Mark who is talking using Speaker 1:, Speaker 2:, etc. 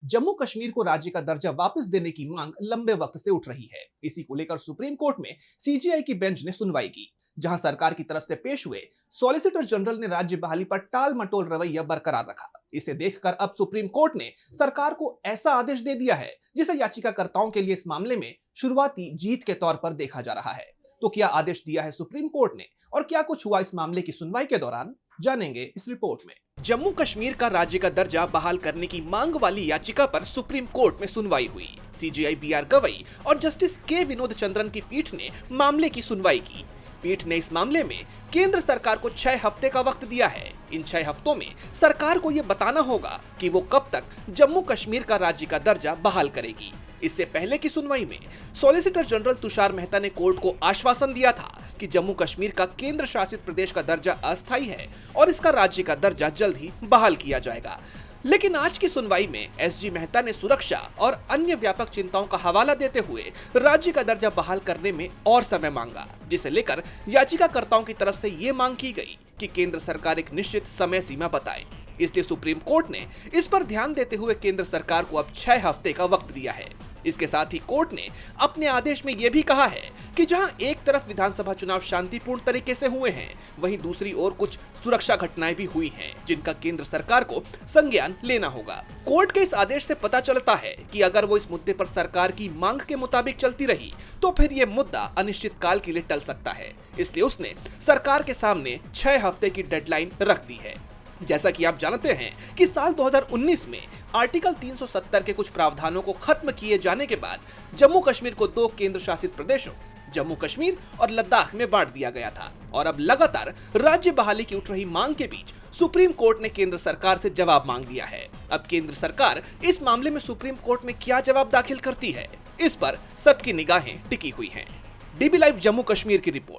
Speaker 1: जम्मू कश्मीर को राज्य का दर्जा वापस देने की मांग लंबे वक्त से उठ रही है। इसी को लेकर सुप्रीम कोर्ट में सीजेआई की बेंच ने सुनवाई की, जहां सरकार की तरफ से पेश हुए सॉलिसिटर जनरल ने राज्य बहाली पर टाल मटोल रवैया बरकरार रखा। इसे देखकर अब सुप्रीम कोर्ट ने सरकार को ऐसा आदेश दे दिया है जिसे याचिकाकर्ताओं के लिए इस मामले में शुरुआती जीत के तौर पर देखा जा रहा है। तो क्या आदेश दिया है सुप्रीम कोर्ट ने और क्या कुछ हुआ इस मामले की सुनवाई के दौरान, जानेंगे इस रिपोर्ट में। जम्मू कश्मीर का राज्य का दर्जा बहाल करने की मांग वाली याचिका पर सुप्रीम कोर्ट में सुनवाई हुई। CJI B R. गवई और जस्टिस के विनोद चंद्रन की पीठ ने मामले की सुनवाई की। पीठ ने इस मामले में केंद्र सरकार को 6 हफ्ते का वक्त दिया है। इन 6 हफ्तों में सरकार को यह बताना होगा कि वो कब तक जम्मू कश्मीर का राज्य का दर्जा बहाल करेगी। इससे पहले की सुनवाई में सॉलिसिटर जनरल तुषार मेहता ने कोर्ट को आश्वासन दिया था कि जम्मू कश्मीर का केंद्र शासित प्रदेश का दर्जा अस्थायी है और इसका राज्य का दर्जा जल्द ही बहाल किया जाएगा। लेकिन आज की सुनवाई में एसजी मेहता ने सुरक्षा और अन्य व्यापक चिंताओं का हवाला देते हुए राज्य का दर्जा बहाल करने में और समय मांगा, जिसे लेकर याचिकाकर्ताओं की तरफ से ये मांग की गई कि केंद्र सरकार एक निश्चित समय सीमा बताए। इसलिए सुप्रीम कोर्ट ने इस पर ध्यान देते हुए केंद्र सरकार को अब 6 हफ्ते का वक्त दिया है। इसके साथ ही कोर्ट ने अपने आदेश में यह भी कहा है कि जहां एक तरफ विधानसभा चुनाव शांतिपूर्ण तरीके से हुए हैं, वहीं दूसरी ओर कुछ सुरक्षा घटनाएं भी हुई हैं, जिनका केंद्र सरकार को संज्ञान लेना होगा। कोर्ट के इस आदेश से पता चलता है कि अगर वो इस मुद्दे पर सरकार की मांग के मुताबिक चलती रही तो फिर ये मुद्दा अनिश्चित काल के लिए टल सकता है। इसलिए उसने सरकार के सामने 6 हफ्ते की डेडलाइन रख दी है। जैसा कि आप जानते हैं कि साल 2019 में आर्टिकल 370 के कुछ प्रावधानों को खत्म किए जाने के बाद जम्मू कश्मीर को 2 केंद्र शासित प्रदेशों जम्मू कश्मीर और लद्दाख में बांट दिया गया था और अब लगातार राज्य बहाली की उठ रही मांग के बीच सुप्रीम कोर्ट ने केंद्र सरकार से जवाब मांग लिया है। अब केंद्र सरकार इस मामले में सुप्रीम कोर्ट में क्या जवाब दाखिल करती है, इस पर सबकी निगाहें टिकी हुई हैं। डीबी लाइव जम्मू कश्मीर की रिपोर्ट।